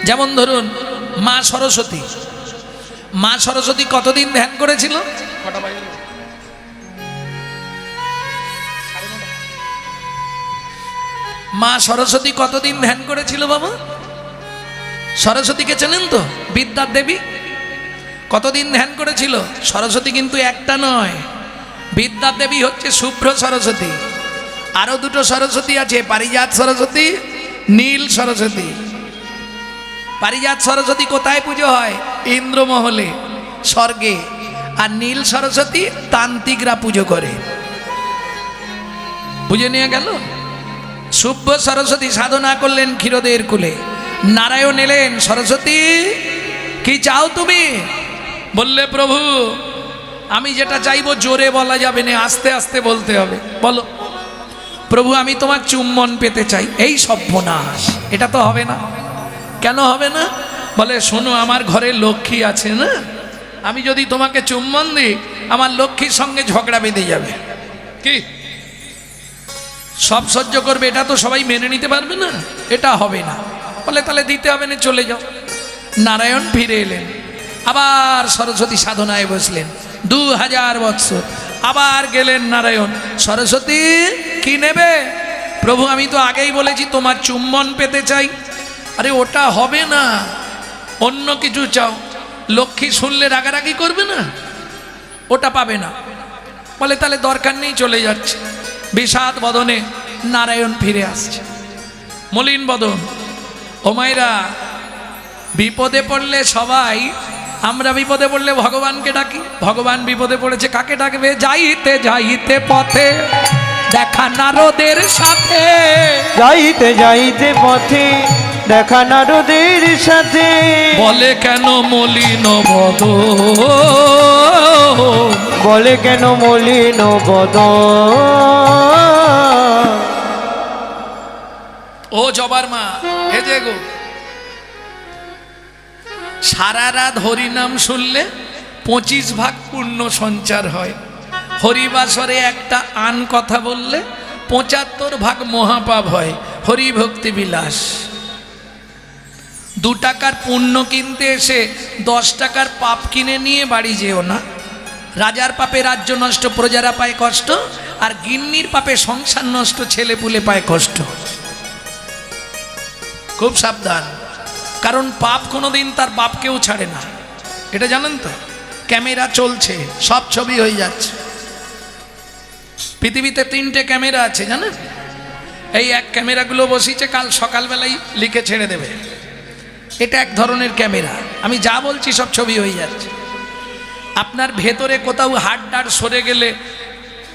যেমন ধরুন মা সরস্বতী, মা সরস্বতী কতদিন ধ্যান করেছিল? মা সরস্বতী কতদিন ধ্যান করেছিল বাবা? সরস্বতীকে চেনেন তো? বিদ্যার দেবী। কতদিন ধ্যান করেছিল? সরস্বতী কিন্তু একটা নয়, বিদ্যার দেবী হচ্ছে শুভ্র সরস্বতী। আরো দুটো সরস্বতী আছে, পারিজাত সরস্বতী, নীল সরস্বতী। পারিজাত সরস্বতী কোথায় পুজো হয়? ইন্দ্রমহলে, স্বর্গে। আর নীল সরস্বতী তান্ত্রিকরা পুজো করে। বুঝে নিয়ে গেল? শুভ্র সরস্বতী সাধনা করলেন ক্ষীরোদের কুলে। নারায়ণ এলেন, সরস্বতী কি চাও তুমি? বললে প্রভু আমি যেটা চাইবো জোরে বলা যাবে না, আস্তে আস্তে বলতে হবে। বলো। প্রভু আমি তোমার চুম্বন পেতে চাই। এই সর্বনাশ, এটা তো হবে না। কেন হবে না? বলে শোনো আমার ঘরে লক্ষ্মী আছে না, আমি যদি তোমাকে চুম্বন দিই আমার লক্ষ্মীর সঙ্গে ঝগড়া বেঁধে যাবে। কি সব সহ্য করবে? এটা তো সবাই মেনে নিতে পারবে না, এটা হবে না। বলে তাহলে দিতে হবে না, চলে যাও। নারায়ণ ফিরে এলেন, আবার সরস্বতী সাধনায় বসলেন 2000 বৎসর। আবার গেলেন নারায়ণ, সরস্বতী কি নেবে? প্রভু আমি তো আগেই বলেছি তোমার চুম্বন পেতে চাই। আরে ওটা হবে না, অন্য কিছু চাও। লক্ষ্মী শুনলে রাগারাগি করবে না, ওটা পাবে না। বলে তাহলে দরকার নেই, চলে যাচ্ছে। বিষাদ বদনে নারায়ণ ফিরে আসছে, মলিন বদন। ও মায়েরা, বিপদে পড়লে সবাই, আমরা বিপদে পড়লে ভগবানকে ডাকি। ভগবান বিপদে পড়েছে, কাকে ডাকবে? যাইতে যাইতে পথে দেখা নারদের সাথে, যাইতে যাইতে পথে দেখা নারদের সাথে। বলে কেন মলিন বদন, বলে কেন মলিন বদন। ও জবার মা, এ যে গো, সারা রাত হরিনাম শুনলে 25 ভাগ পুণ্য সঞ্চার হয়। হরিবাসরে একটা আন কথা বললে 75 ভাগ মহাপাপ হয়। হরি ভক্তি বিলাস। 2 টাকার পুণ্য কিনতে এসে 10 টাকার পাপ কিনে নিয়ে বাড়ি যেও না। রাজার পাপে রাজ্য নষ্ট, প্রজারা পায় কষ্ট। আর গিন্নির পাপে সংসার নষ্ট, ছেলে পুলে পায় কষ্ট। খুব সাবধান, কারণ পাপ কোনোদিন তার বাপকেও ছাড়ে না। এটা জানেন তো? ক্যামেরা চলছে, সব ছবি হয়ে যাচ্ছে। পৃথিবীতে 3টে ক্যামেরা আছে জানেন? এই এক ক্যামেরাগুলো বসিয়েছে, কাল সকালবেলায় লিখে ছেড়ে দেবে। এটা এক ধরনের ক্যামেরা। আমি যা বলছি সব ছবি হয়ে যাচ্ছে। আপনার ভেতরে কোথাও হাড় সরে গেলে,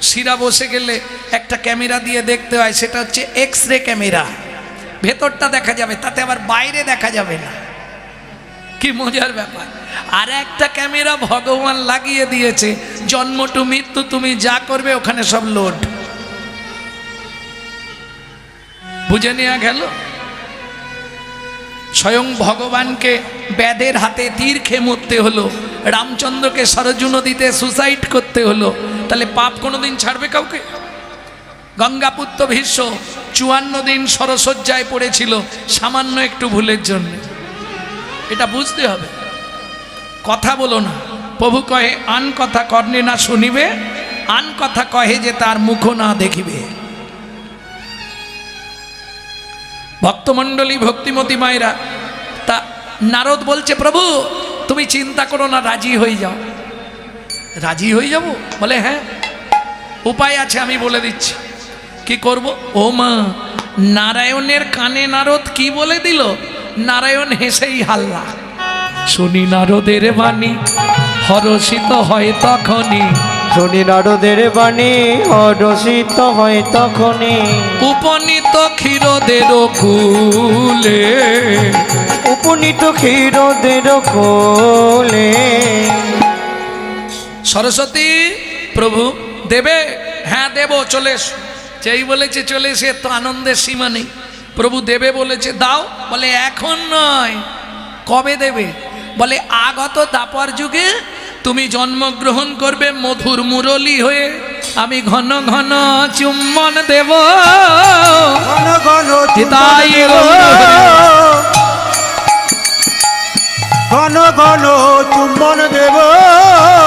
শিরা বসে গেলে একটা ক্যামেরা দিয়ে দেখতে হয়, সেটা হচ্ছে এক্স-রে ক্যামেরা। ভেতরটা দেখা যাবে, তাতে আবার বাইরে দেখা যাবে না। কি মজার ব্যাপার। আর একটা ক্যামেরা ভগবান লাগিয়ে দিয়েছে, জন্ম টু মৃত্যু তুমি যা করবে ওখানে সব লোড। বুঝে নেওয়া গেল? স্বয়ং ভগবানকে ব্যাধের হাতে তীর খেয়ে মরতে হলো, রামচন্দ্রকে সরজু নদীতে সুসাইড করতে হলো। তাহলে পাপ কোনোদিন ছাড়বে কাউকে? গঙ্গাপুত্র ভীষ্ম 54 দিন সরসজ্জায় পড়েছিল সামান্য একটু ভুলের জন্য। এটা বুঝতে হবে। কথা বলো না। প্রভু কহে আন কথা কর্ণে না শুনিবে, আন কথা কহে যে তার মুখ না দেখিবে। ভক্তমণ্ডলী, ভক্তিমতী মায়েরা, তা নারদ বলছে প্রভু তুমি চিন্তা করো না, রাজি হয়ে যাও। রাজি হয়ে যাব? বলে হ্যাঁ, উপায় আছে, আমি বলে দিচ্ছি। কি করব? ও মা, নারায়ণের কানে নারদ কি বলে দিল? নারায়ণ হেসেই হাল্লা। শুনি নারদের বাণী হরষিত হয় তখনই, শুনি নারদের বাণী হরষিত হয় তখনই। উপনীত ক্ষীরদের কুলে, উপনীত ক্ষীরদের কোলে। সরস্বতী প্রভু দেবে? হ্যাঁ দেব, চলে এসো। যেই বলেছে চলে এসে, তো আনন্দের সীমা নেই। প্রভু দেবে বলেছে, দাও। বলে এখন নয়, কবে দেবে? বলে আগত দাপর যুগে তুমি জন্মগ্রহণ করবে মধুর মুরলী হয়ে, আমি ঘন ঘন চুম্বন দেব। ঘন ঘন তাই ঘন ঘন চুম্বন দেব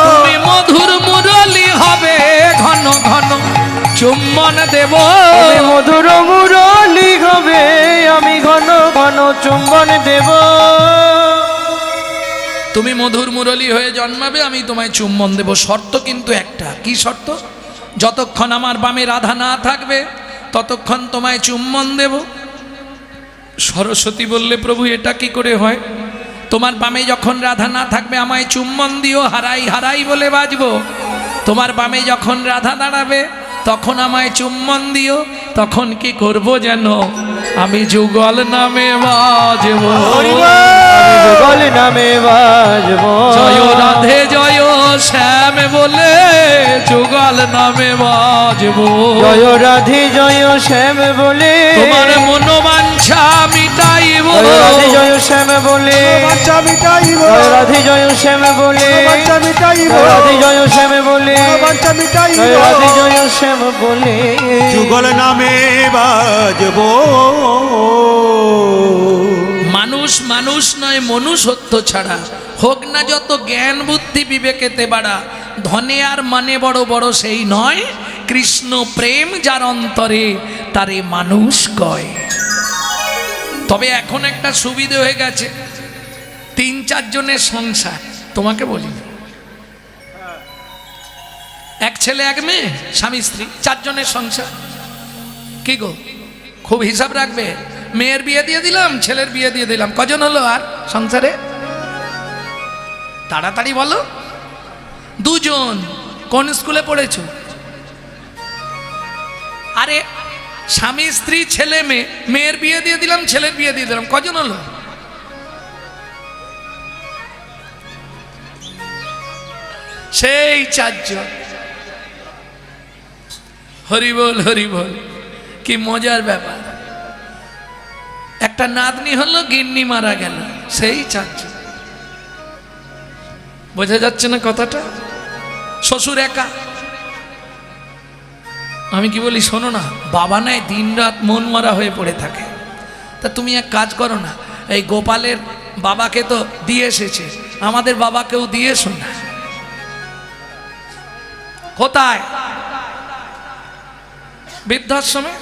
তুমি মধুর মুরলি হবে ঘন ঘন চুম্বন দেব তুমি মধুর মুরলি হবে আমি ঘন ঘন চুম্বন দেব তুমি মধুর মুরলি হয়ে জন্মাবে আমি তোমায় চুম্বন দেব শর্ত কিন্তু একটা কি শর্ত যতক্ষণ আমার বামে রাধা না থাকবে ততক্ষণ তোমায় চুম্বন দেব সরস্বতী বললে প্রভু এটা কি করে হয় তোমার বামে যখন রাধা না থাকবে আমায় চুম্বন দিও হারাই হারাই বলে বাজবো তোমার বামে যখন রাধা দাঁড়াবে তখন আমায় চুম্বন দিও তখন কি করব যেন আমি যুগল নামে বাজবো আমি যুগল নামে বাজবো জয় রাধে জয় শ্যাম বলে যুগল নামে বাজবো জয় রাধে জয় শ্যাম বলে তোমার মনোবাঞ্ছা মিটাইব জয় রাধে জয় শ্যাম বলে বাচ্চা মিটাইব জয় রাধে জয় শ্যাম বলে বাচ্চা মিটাইব জয় রাধে জয় শ্যাম বলে বাচ্চা মিটাইব জয় রাধে জয় শ্যাম বলে যুগল নামে বাজব মানুষ মানুষ নয় মনুষ্যত্ব ছাড়া হোক না যত জ্ঞান বুদ্ধি বিবেকেতে বাড়া ধনে আর মানে বড় বড় সেই নয় কৃষ্ণ প্রেম যার অন্তরে তারে মানুষ কয় তবে এখন একটা সুবিধে হয়ে গেছে 3-4 জনের সংসার তোমাকে বলি এক ছেলে এক মেয়ে স্বামী স্ত্রী 4 জনের সংসার কি গো খুব হিসাব রাখবে মেয়ের বিয়ে দিয়ে দিলাম ছেলের বিয়ে দিয়ে দিলাম কজন হলো আর সংসারে তাড়াতাড়ি বলো 2 জন কোন স্কুলে পড়েছো আরে স্বামী স্ত্রী ছেলে মেয়ে মেয়ের বিয়ে দিয়ে দিলাম ছেলের বিয়ে দিয়ে দিলাম কজন হলো সেই 4 জন হরি বল হরি বল কি মজার ব্যাপার একটা নাতনি হলো গিন্নি মারা গেল সেই 4 জন বোঝা যাচ্ছে না কথাটা শ্বশুর একা আমি কি বলি শোনো না বাবা নাই দিন রাত মন মরা হয়ে পড়ে থাকে তা তুমি এক কাজ করো না এই গোপালের বাবাকে তো দিয়ে এসেছে আমাদের বাবাকেও দিয়ে এসো না কোথায় বৃদ্ধাশ্রমে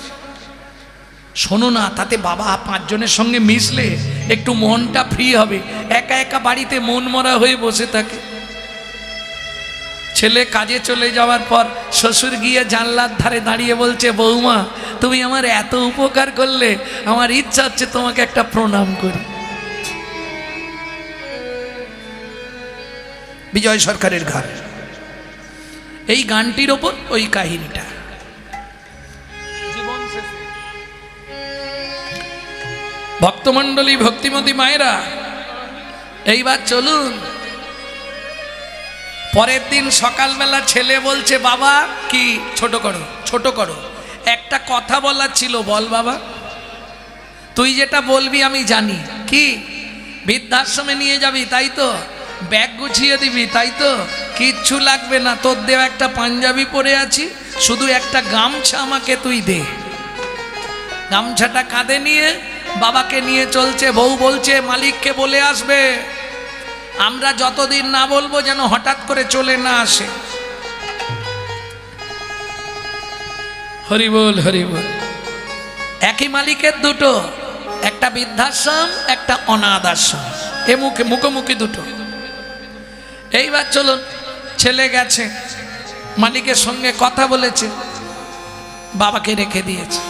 শোনো না তাতে বাবা 5 জনের সঙ্গে মিশলে একটু মনটা ফ্রি হবে একা একা বাড়িতে মন মরা হয়ে বসে থাকে ছেলে কাজে চলে যাওয়ার পর শ্বশুর গিয়ে জানলার ধারে দাঁড়িয়ে বলছে বৌমা তুমি আমার এত উপকার করলে আমার ইচ্ছা হচ্ছে তোমাকে একটা প্রণাম করি বিজয় সরকারের ঘর এই গানটির ওপর ওই কাহিনীটা ভক্তমণ্ডলী ভক্তিমতী মায়েরা এইবার চলুন পরের দিন সকালবেলা ছেলে বলছে বাবা কি ছোট করো একটা কথা বলার ছিল বল বাবা তুই যেটা বলবি আমি জানি কি বৃদ্ধাশ্রমে নিয়ে যাবি তাই তো ব্যাগ গুছিয়ে দিবি তাই তো কিচ্ছু লাগবে না তোর দেওয়া একটা পাঞ্জাবি পরে আছি শুধু একটা গামছা আমাকে তুই দে গামছাটা কাঁধে নিয়ে বাবাকে নিয়ে চলছে বউ বলছে মালিককে বলে আসবে আমরা যতদিন না বলবো যেন হঠাৎ করে চলে না আসে হরি বল হরি বল একই মালিকের দুটো একটা বৃদ্ধাশ্রম একটা অনাথ আশ্রম এ মুখোমুখি দুটো এইবার চলুন ছেলে গেছে মালিকের সঙ্গে কথা বলেছে বাবাকে রেখে দিয়েছে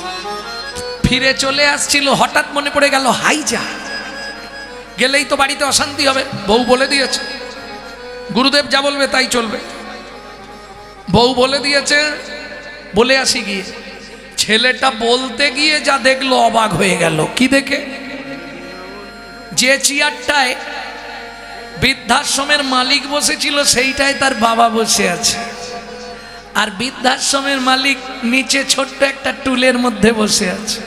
ফিরে চলে আসছিল হঠাৎ মনে পড়ে গেল হাই যা গেলেই তো বাড়িতে অশান্তি হবে বউ বলে দিয়েছে গুরুদেব যা বলবে তাই চলবে বউ বলে দিয়েছে বলে আসি গিয়ে ছেলেটা বলতে গিয়ে যা দেখলো অবাক হয়ে গেল কি দেখে যে চেয়ারটায় বৃদ্ধাশ্রমের মালিক বসেছিল সেইটায় তার বাবা বসে আছে আর বৃদ্ধাশ্রমের মালিক নিচে ছোট্ট একটা টুলের মধ্যে বসে আছে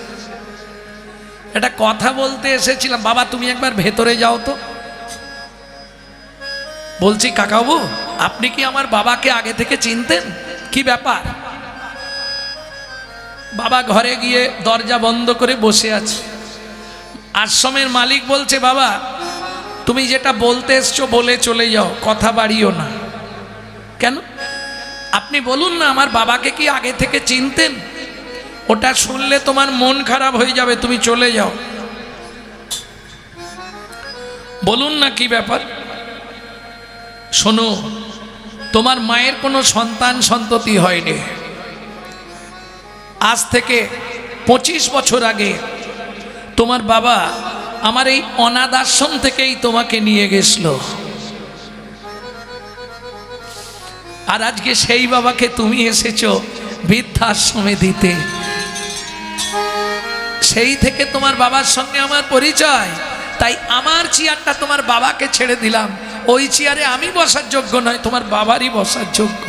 একটা কথা বলতে এসেছিলাম বাবা তুমি একবার ভেতরে যাও তো বলছি কাকাবু আপনি কি আমার বাবাকে আগে থেকে চিনতেন কি ব্যাপার বাবা ঘরে গিয়ে দরজা বন্ধ করে বসে আছে আশ্রমের মালিক বলছে বাবা তুমি যেটা বলতে এসছো বলে চলে যাও, কথা বাড়িও না। কেন? আপনি বলুন না, আমার বাবাকে কি আগে থেকে চিনতেন? ওটা শুনলে তোমার মন খারাপ হয়ে যাবে, তুমি চলে যাও। বলুন না কি ব্যাপার। শোনো, তোমার মায়ের কোনো সন্তান সন্ততি হয়নি। আজ থেকে 25 বছর আগে তোমার বাবা আমার এই অনাথ আশ্রম থেকেই তোমাকে নিয়ে গেছিল। আর আজকে সেই বাবাকে তুমি এসেছো বৃদ্ধাশ্রমে দিতে। সেই থেকে তোমার বাবার সঙ্গে আমার পরিচয়, তাই আমার চেয়ারটা তোমার বাবাকে ছেড়ে দিলাম। ওই চেয়ারে আমি বসার যোগ্য নয়, তোমার বাবারই বসার যোগ্য।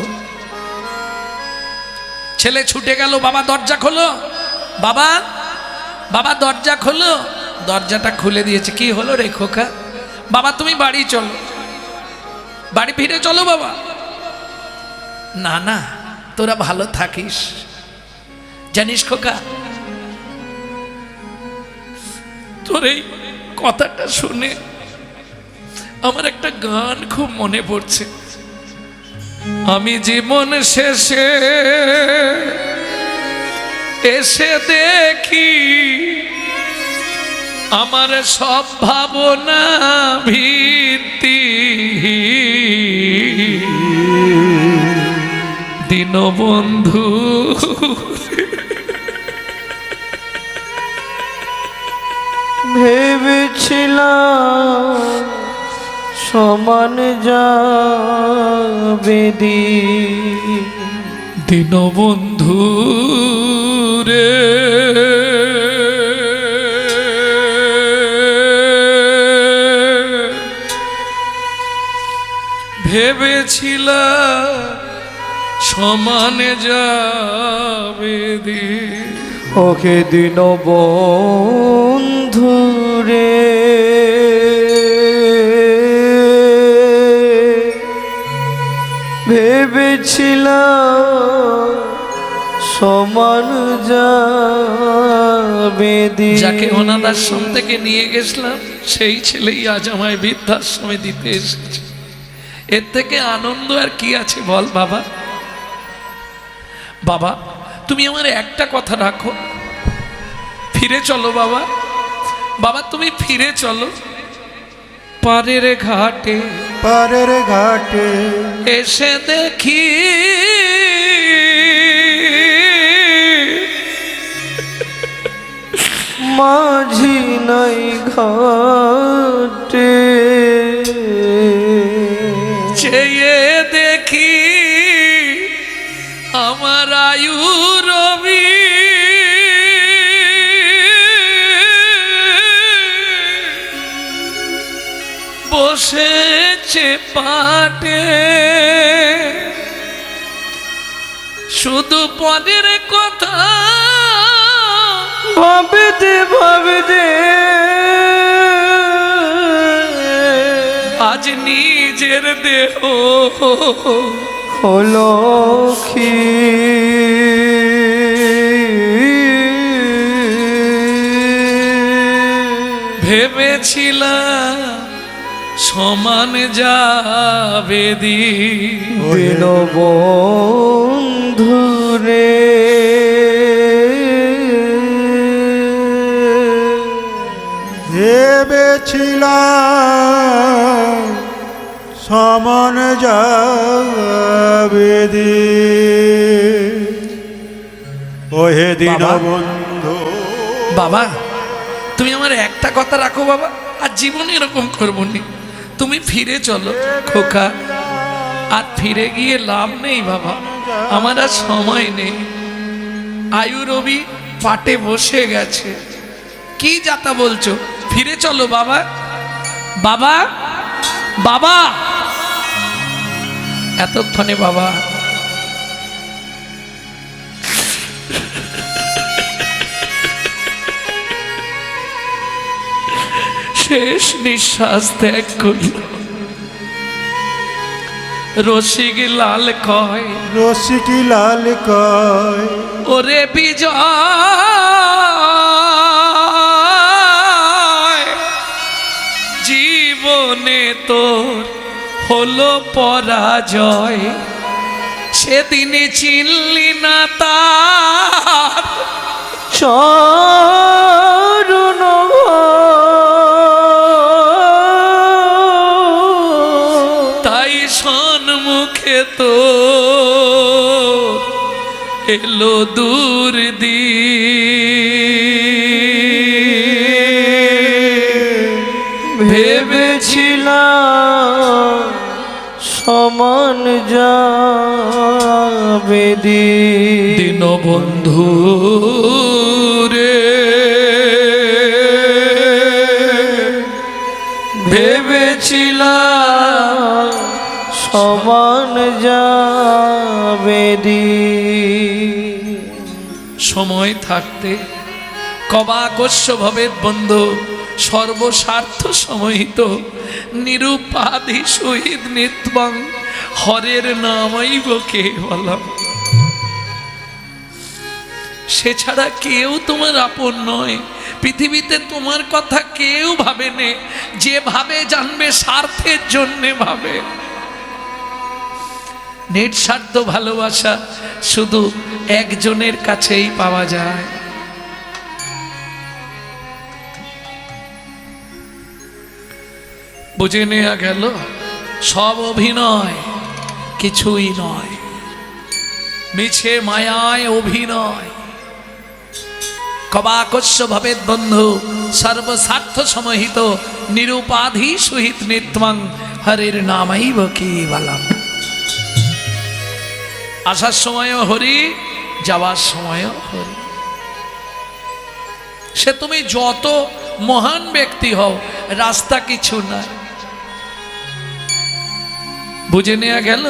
ছেলে ছুটে গেল, বাবা দরজা খোলো, বাবা বাবা দরজা খোলো। দরজাটা খুলে দিয়েছে। কি হলো রে খোকা? বাবা তুমি বাড়ি চলো, বাড়ি ফিরে চলো বাবা। না না, তোরা ভালো থাকিস। জানিস খোকা, তোর এই কথাটা শুনে আমার একটা গান খুব মনে পড়ছে। আমি জীবন শেষে এসে দেখি আমার সব ভাবনা ভিত্তি, দীনবন্ধু ভেবেছিলাম সমান যাবে দিন, দীনবন্ধু রে ভেবেছিলাম সমান যাবে দিন। ওকে দিন বন্ধু রে ভেবেছিলাম সমান যাবে দিন। যাকে অনাথ আশ্রম থেকে নিয়ে গেছিলাম সেই ছেলেই আজ আমায় বৃদ্ধাশ্রমে দিতে এসেছে। এর থেকে আনন্দ আর কি আছে বল বাবা? বাবা তুমি আমার একটা কথা রাখো, ফিরে চলো বাবা। বাবা তুমি ফিরে চলো। পারের ঘাটে পারের ঘাটে এসে দেখি মাঝি নাই ঘাটে, চেয়ে দেখি আমার আয়ু রবি বসেছে পাটে, শুধু পদের কথা ভাবতে ভাবতে আজ নিজের দেহ হলো কি ভেবেছিলাম সমান যাবে দিন বন্ধু রে ভেবেছিলাম সমান যাবে দিন। ওহে দিন বাবা। বন্ধু বাবা তুমি আমার একটা কথা রাখো বাবা, আর জীবনে এরকম করবো নি। তুমি ফিরে চলো খোকা, আর ফিরে গিয়ে লাভ নেই বাবা, আমার আর সময় নেই। আয়ু রবি পাটে বসে গেছে। কি যাতা বলছো? ফিরে চলো বাবা। বাবা বাবা এতক্ষণে বাবা শেষ নিঃশ্বাস ত্যাগ করল। রসিক লাল কয়, রসিক লাল কয়, ওরে বিজয় জীবনে তোর হলো পরাজয়, সেদিনে চিনলি না তার চরণ তাই সন্মুখে তো এলো দূর ভেবেছিলাম সমান যাবে দিন বন্ধু রে, ভেবেছিলাম সমান যাবে সময় থাকতে কবাকস্য ভবেদ বন্ধু, সর্বস্বার্থ সমহিত নিরুপাধি শহীদ নিত্যং হরের নামাইব কেবলম। সে ছাড়া কেউ তোমার আপন নয়, পৃথিবীতে তোমার কথা কেউ ভাবে নে, যে ভাবে জানবে স্বার্থের জন্যে ভাবে। নিঃস্বার্থ ভালোবাসা শুধু একজনের কাছেই পাওয়া যায়। বুঝে নেওয়া গেল সব অভিনয়, কিছুই নয়, মিছে মায়ায় অভিনয়। কবাকস্য ভবেদ বন্ধু, সর্বস্বার্থ সমহিত নিরুপাধি সহিত নিত্যং হরির নামাইব কেবলম। আসার সময়ও হরি, যাওয়ার সময়ও হরি। সে তুমি যত মহান ব্যক্তি হও, রাস্তা কিছু না। বুঝে নেওয়া গেল।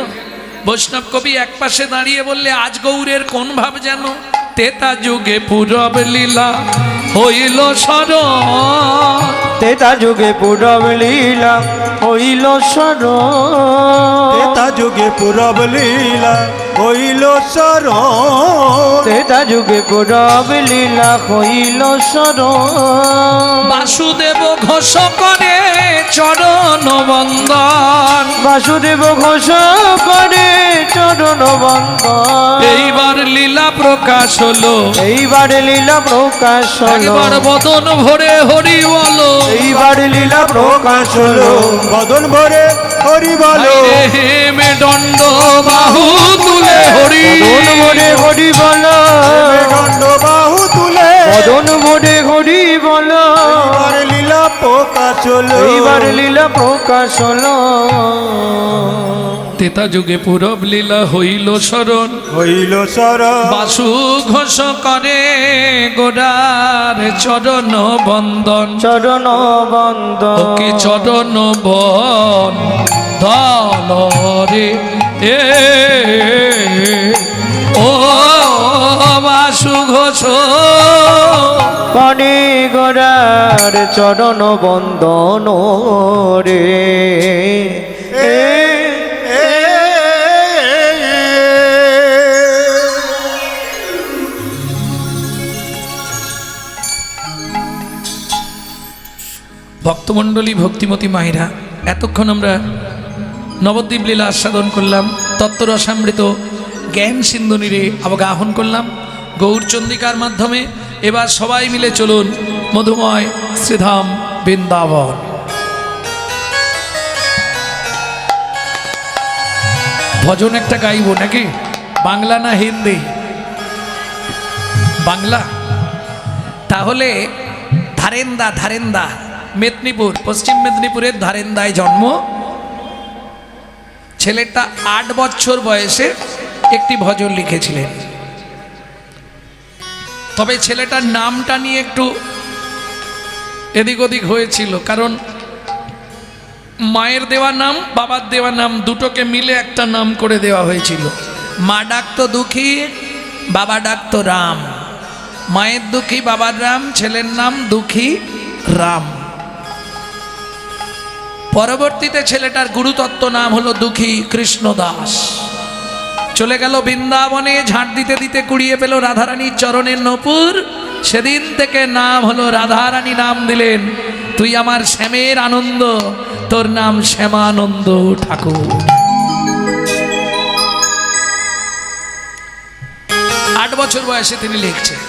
বৈষ্ণব কবি এক পাশে দাঁড়িয়ে বললে, আজ গৌরের কোন ভাব যেন, তেতা যুগে পূরব লীলা হইল স্মরণ, তেতা যুগে পূরব লীলা হইল স্মরণ, তেতা যুগে পূরব লীলা হইল শরণ, তেতা যুগে পূরব লীলা হইল স্মরণ। বাসুদেব ঘোষ করে চরণ বন্দন, বাসুদেব ঘোষ করে চরণ বন্দন। এইবার লীলা প্রকাশ হলো, এইবার লীলা প্রকাশ হলো, একবার বদন ভরে হরি বলো, এইবার লীলা প্রকাশ হলো, বদন ভরে হরি বলো, হেমে দণ্ড বাহু তুলে হরি, বদন ভরে হরি বলো, দণ্ড বাহু তুলে, বদন ভরে হরি বলো। এইবার লীলা প্রকাশ হলো, এইবার লীলা প্রকাশ হলো। তেতা যুগে পূরব লীলা হইল স্মরণ, হইল শরণ, বাসু ঘোষ করে গোড়ার চরণ বন্দন, চরণ বন্দন, ওকে চরণ বন্দন রে এ ও বাসু ঘোষ করে গোড়ার চরণ বন্দন রে এ ভক্তমণ্ডলী, ভক্তিমতী মায়েরা, এতক্ষণ আমরা নবদ্বীপ লীলা আস্বাদন করলাম, তত্ত্বরসামৃত জ্ঞান সিন্ধুনিরে অবগাহন করলাম গৌরচন্দ্রিকার মাধ্যমে। এবার সবাই মিলে চলুন মধুময় শ্রীধাম বৃন্দাবন। ভজন একটা গাইব নাকি? বাংলা না হিন্দি? বাংলা। তাহলে ধারেন্দা, ধারেন্দা মেদিনীপুর, পশ্চিম মেদিনীপুরের ধারেন্দায় জন্ম। ছেলেটা 8 বছর বয়সে একটি ভজন লিখেছিলেন। তবে ছেলেটার নামটা নিয়ে একটু এদিক ওদিক হয়েছিল, কারণ মায়ের দেওয়া নাম, বাবার দেওয়া নাম দুটোকে মিলে একটা নাম করে দেওয়া হয়েছিল। মা ডাকতো দুঃখী, বাবা ডাকতো রাম। মায়ের দুঃখী, বাবার রাম, ছেলের নাম দুঃখী রাম। পরবর্তীতে ছেলেটার গুরুতত্ত্ব নাম হলো দুঃখী কৃষ্ণদাস। চলে গেল বৃন্দাবনে, ঝাঁট দিতে দিতে কুড়িয়ে পেল রাধারানীর চরণের নূপুর। সেদিন থেকে নাম হলো রাধারানী, নাম দিলেন তুই আমার শ্যামের আনন্দ, তোর নাম শ্যামানন্দ ঠাকুর। 8 বছর বয়সে তিনি লিখছেন,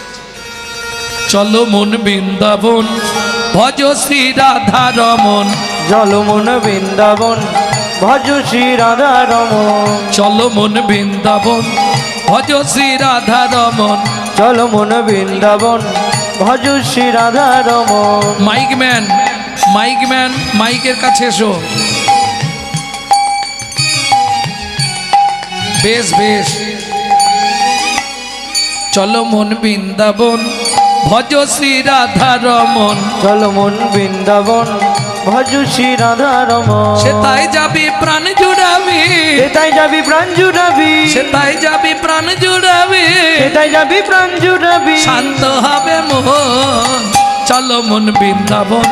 চলো মন বৃন্দাবন ভজ শ্রী রাধা রমন, চলো মন বৃন্দাবন ভজ শ্রী রাধা রমন, চলো মন বৃন্দাবন ভজ শ্রী রাধা রমন। চলো মন বৃন্দাবন ভজ শ্রী রাধা রমন। মাইকম্যান, মাইকম্যান, মাইকের কাছে এসো। বেশ বেশ, চলো মন বৃন্দাবন ভজ শ্রী রাধা রমন, চলো মন বৃন্দাবন ভজ শ্রী রাধা রমন। সে তাই যাবি প্রাণ জুড়াবি, সেটাই যাবি প্রাণ জুড়াবি, সে তাই যাবি প্রাণ জুড়াবি, সেটাই যাবি প্রাণ জুড়াবি। শান্ত হবে মন, চলো মন বৃন্দাবন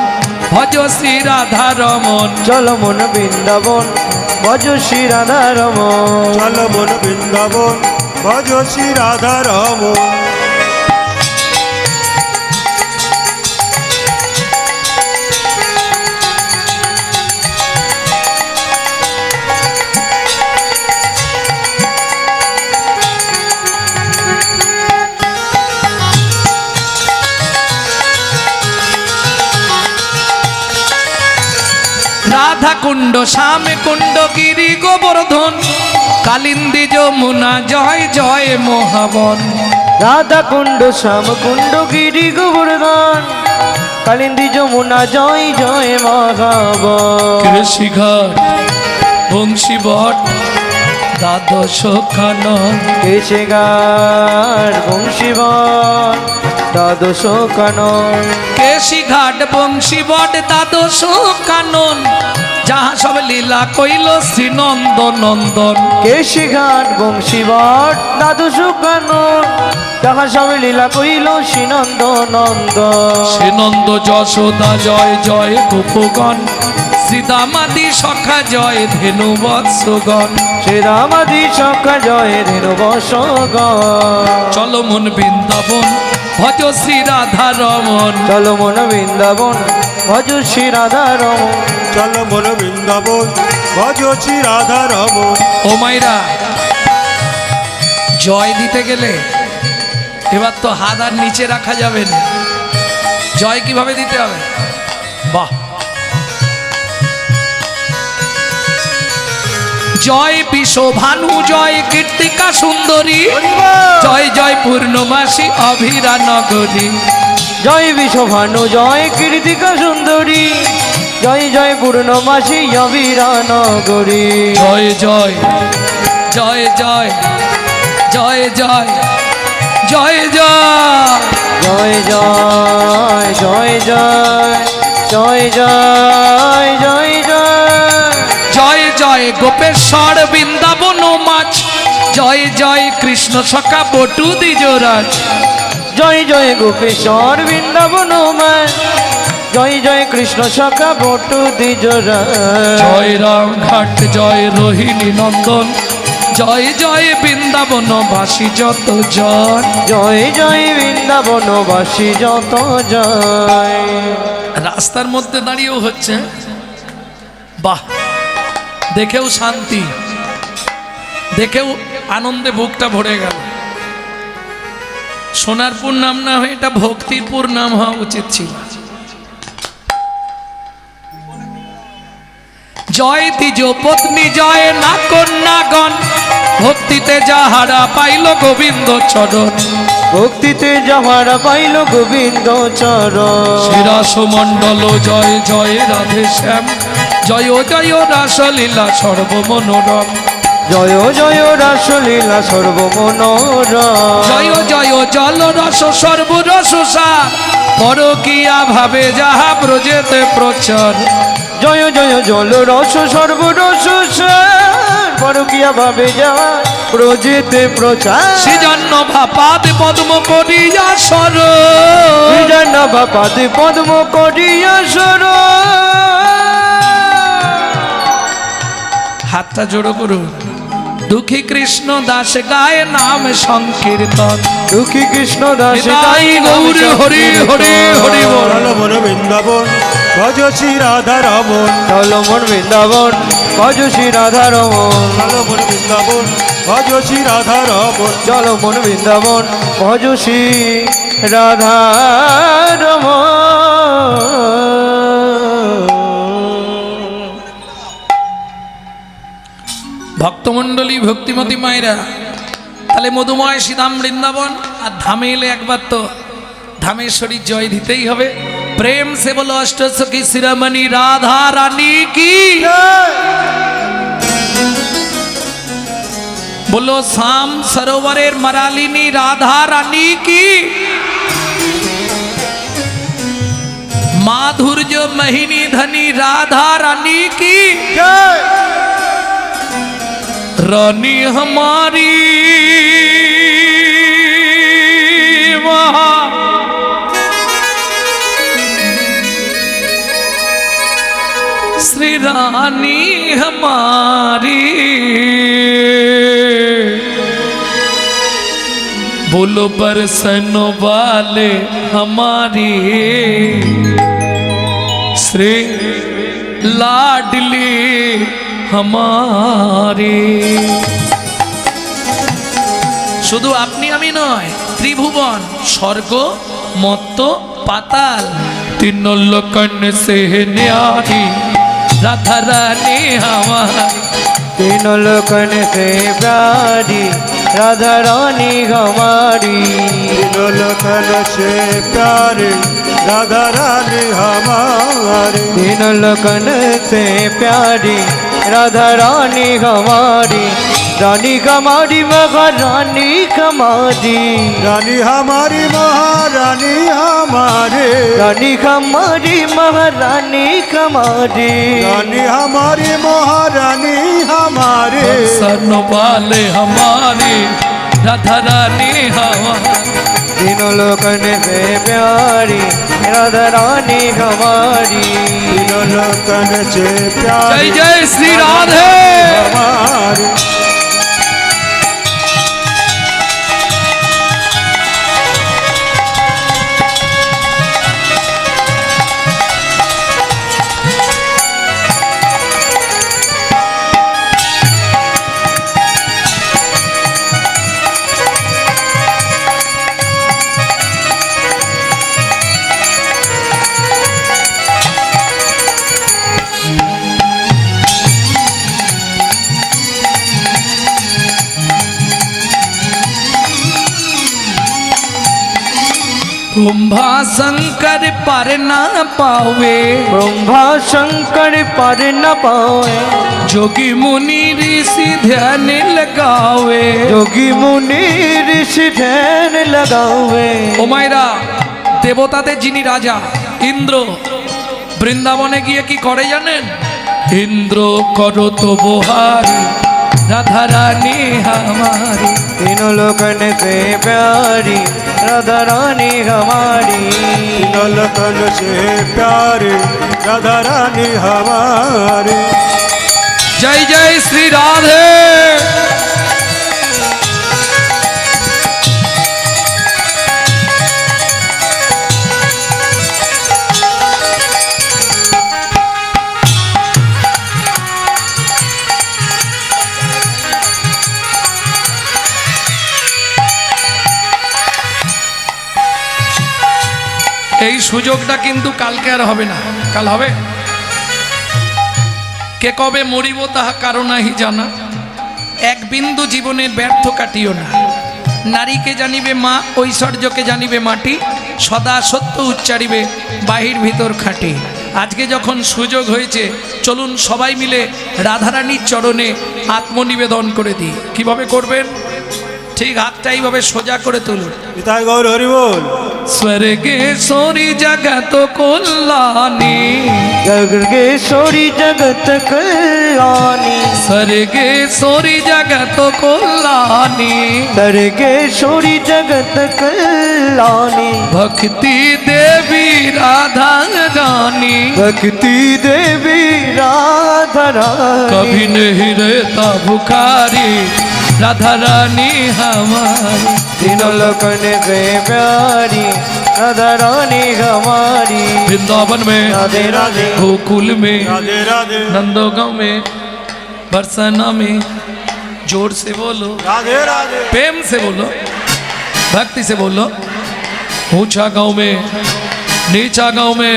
ভজ শ্রী রাধা রমন। চলো মন বৃন্দাবন ভজ শ্রী রাধা রমন। চলো মন বৃন্দাবন ভজ শ্রী রাধা রমন। রাধা কুণ্ড, শ্যাম কুণ্ড, গিরি গোবর্ধন, কালিন্দী যমুনা, জয় জয় মহাবন। রাধা কুণ্ড, শ্যাম কুণ্ড, গিরি গোবর্ধন, কালিন্দী যমুনা, জয় জয় মহাবন। কৃষিঘাট, বংশীবট, দ্বাদশ কানন, কেশিঘাট বংশীবন, দ্বাদশ কানন। কেশিঘাট বংশীবট দ্বাদশ কানন, যাহা সব লীলা কইল শ্রী নন্দ নন্দন। কেশিঘাট বংশীবট দ্বাদশ কানন, যাহা সব লীলা কইল শ্রীনন্দ নন্দন। শ্রী নন্দ যশোদা জয় জয় গোপগণ, শ্রীদামাদি সখা জয় ধেনু বৎসগণ। শ্রীরামাদি সখা জয় ধেনু বৎসগণ। চলো মন বৃন্দাবন ভজ শ্রী রাধা রমন, চলো মন বৃন্দাবন ভজ শ্রী রাধা রমন। চলো মন বৃন্দাবন ভজ শ্রী রাধা রমন। ও মাইরা, জয় দিতে গেলে এবার তো হাত আর নিচে রাখা যাবে না। জয় কিভাবে দিতে হবে? বাহ, জয় বিশ্বভানু, জয় কীর্তিকা সুন্দরী, জয় জয় পূর্ণমাসী অভিরা নগরী। জয় বিশ্বভানু, জয় কীর্তিকা সুন্দরী, জয় জয় পূর্ণমাসী অবিরা নগরী। জয় জয় জয় জয় জয় জয় জয় জয় জয় জয় জয় জয় জয় জয় জয় জয়। জয় জয় গোপেশ্বর বৃন্দাবন মাছ, জয় জয় কৃষ্ণ সখা বটু দ্বিজরাজ। জয় জয় গোপেশ্বর বৃন্দাবন মায়, জয় জয় কৃষ্ণ সখা বটু দ্বিজরাজ। জয় রামঘাট, জয় রোহিণী নন্দন, জয় জয় বৃন্দাবন বাসী যত জন। জয় জয় বৃন্দাবনবাসী যত জয়। রাস্তার মধ্যে দাঁড়িয়েও হচ্ছে, বাহ, দেখেও শান্তি, দেখেও আনন্দে বুকটা ভরে গেল। সোনারপুর নাম না হয়ে এটা ভক্তিপুর নাম হওয়া উচিত ছিল। জয় দ্বিজ পত্নী, জয় না কন্যাগণ, ভক্তিতে যাহারা পাইল গোবিন্দ চরণ। ভক্তিতে যাহারা পাইল গোবিন্দ চরণ। শ্রীরাস মণ্ডল, জয় জয় রাধে শ্যাম, জয় জয় রাসলীলা সর্বমনোরম। জয় জয় রাসলীলা সর্বমনোরম। জয় জয় জল রস সর্বরস সার, পরকিয়া ভাবে যাহা ব্রজেতে প্রচার। জয় জয় জল রস সর্বরস সার, পরকিয়া ভাবে যাওয়া ব্রজেতে প্রচার। সৃজন্য ভাপাদ পদ্ম করিয়া সর, সৃজন বাপাতে পদ্ম করিয়া সর। হাতটা জোড়ো করুন। দুঃখী কৃষ্ণ দাস গায় নাম সংকীর্তন, দুঃখী কৃষ্ণ দাস নিতাই গৌর হরি হরি হরি বল। চলো মন বৃন্দাবন ভজ শ্রী রাধা রমন চলো মন বৃন্দাবন ভজ শ্রী রাধা রমন চলো মন বৃন্দাবন ভজ শ্রী রাধা রমন চলো মন বৃন্দাবন ভজ শ্রী রাধা রমন। ভক্তমণ্ডলী ভক্তিমতী মায়েরা, তাহলে মধুময় শ্রীধাম বৃন্দাবন আর ধামে এলে একবার তো ধামেশ্বরীর জয় দিতেই হবে। প্রেম সে বলো অষ্টসখী শিরোমণি রাধা রানী কি, বলো শাম সরোবরের মারালিনী রাধা রানী কি, माधुर्य महिनी धनी राधा रानी की रानी हमारी वहाँ श्री रानी हमारी, बोलो बरसन वाले हमारी श्री लाडली हमारी। শুধু আপনি আমি নয়, ত্রিভুবন স্বর্গ মত্ত পাতাল তিন লোকন সে ন্যারি রাধা রানী हमारी, तीनों लोकन से प्यारी राधा रानी हमारी। तीनों लोकन से प्यारे राधा रानी हमारे तीनों लोकन से प्यारी राधा रानी हमारी, रानी हमारी महारानी हमारी, रानी हमारी महारानी हमारे रानी हमारी महारानी हमारी, रानी हमारी महारानी हमारे सन वाले हमारी राधा रानी हमारी, तीनों लोकन से प्यारी राधा रानी हमारी। तीनों लोकन से जय प्यारे जय श्री राधे। हमारे ब्रह्मा शंकर पर ना पावे, ब्रह्मा शंकर पर न पावे, जोगी मुनि ऋषि ध्यान लगावे। যোগী মুনি ঋষি ধ্যান লাগাवे। ও মায়েরা, দেবতাদের যিনি রাজা ইন্দ্র বৃন্দাবনে গিয়ে কি করে জানেন? ইন্দ্র করো তো বহারি রাধা রানী हमारी, तीनों लोकन से प्यारी राधा रानी हमारी। तीनों लोकन से प्यारे राधा रानी हमारे जय जय श्री राधे। এই সুযোগটা কিন্তু কালকে আর হবে না, কাল হবে। কে কবে মরিব তাহা কারো নাহি জানা, এক বিন্দু জীবনের ব্যর্থ কাটিও না। নারীকে জানিবে মা, ঐশ্বর্যকে জানিবে মাটি, সদা সত্য উচ্চারিবে বাহির ভিতর খাটি। আজকে যখন সুযোগ হয়েছে, চলুন সবাই মিলে রাধারানীর চরণে আত্মনিবেদন করে দিই। কিভাবে করবেন? ঠিক হাতটা এইভাবে সোজা করে তুলুন। পিতায় গৌর হরি বল। स्वर्गेश्वरी जगत कल्याणी, जगेश्वरी जगत कल्याणी, स्वर्गेश्वरी जगत कल्याणी, सर्गेश्वरी जगत कल्याणी, भक्ति देवी राधा रानी, भक्ति देवी राधा रानी। कभी नहीं रहता भुखारी राधा रानी हमारी, तीनों लोकन से प्यारी राधा रानी हमारी वृंदावन में, राधे राधे गोकुल में, राधे राधे नंदोगांव में, बरसाना में। जोर से बोलो, राधे राधे प्रेम से बोलो, भक्ति से बोलो। ऊंचा गांव में, नीचा गांव में,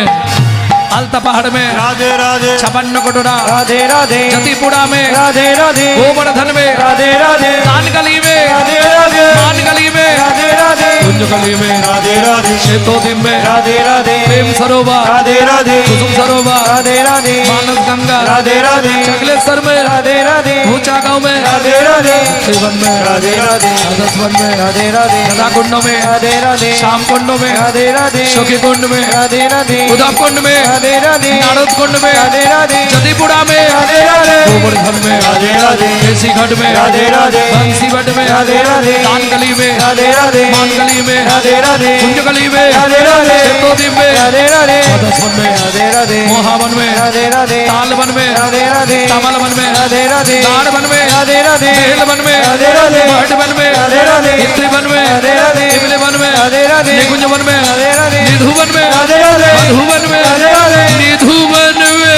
अलता पहाड़ में, राधे राधे छपन्न कटोरा, राधे राधे जतीपुरा में, राधे राधे गोवर्धन में, राधे राधे कान गली में, राधे राधे मान गली में, राधे राधे कुंज गली में, राधे राधे शेतोदिन में, राधे राधे प्रेम सरोवर, राधे राधे कुसुम सरोवर, राधे राधे मानस गंगा, राधे राधे चकलेश्वर में, राधे राधे ऊंचा गांव में, राधे राधे शिवन में, राधे राधे राधस्वन में, राधे राधे राधा कुंड में, राधे राधे श्याम कुंड में, राधे राधे सखी कुंड में, राधे राधे उद्धव कुंड में, राधे राधे नारद कुंड में, राधे राधे जदीपुरा में, राधे राधे गोवर्धन में, राधे राधे केसी घाट में, राधे राधे बंसीवट में, राधे राधे कान गली में, राधे राधे मान गली में, राधे राधे कुंज गली में, राधे राधे शेतोदिन में, राधे राधे राधस्वन में, राधे राधे मोहावन में, राधे राधे तालवन में, राधे राधे तमल वन में, राधे राधे दाड़ वन में, राधे राधे बेल वन में, राधे राधे बहट वन में, राधे राधे इत्री वन में, राधे राधे इमली वन में, राधे राधे निकुंज वन में, राधे राधे निधु वन में, राधे राधे मधु वन में, राधे राधे निधु वन में।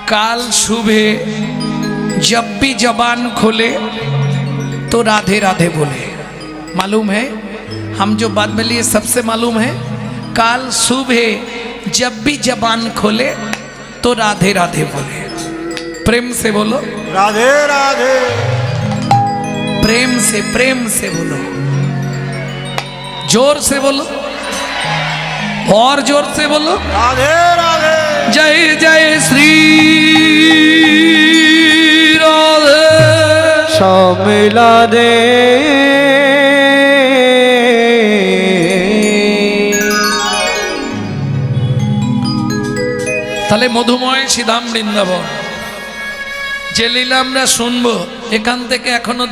काल सुबह जब भी जबान खोले तो राधे राधे बोले। मालूम है, हम जो बात बोली ये सबसे मालूम है। काल सुबह जब भी जबान खोले तो राधे राधे बोले। प्रेम से बोलो, राधे राधे प्रेम से बोलो, जोर से बोलो, और जोर से बोलो। राधे राधे जय जय श्री राधे। मिला दे তাহলে মধুময় শ্রীধাম বৃন্দাবন যে লীলা আমরা শুনবো এখান থেকে এখনো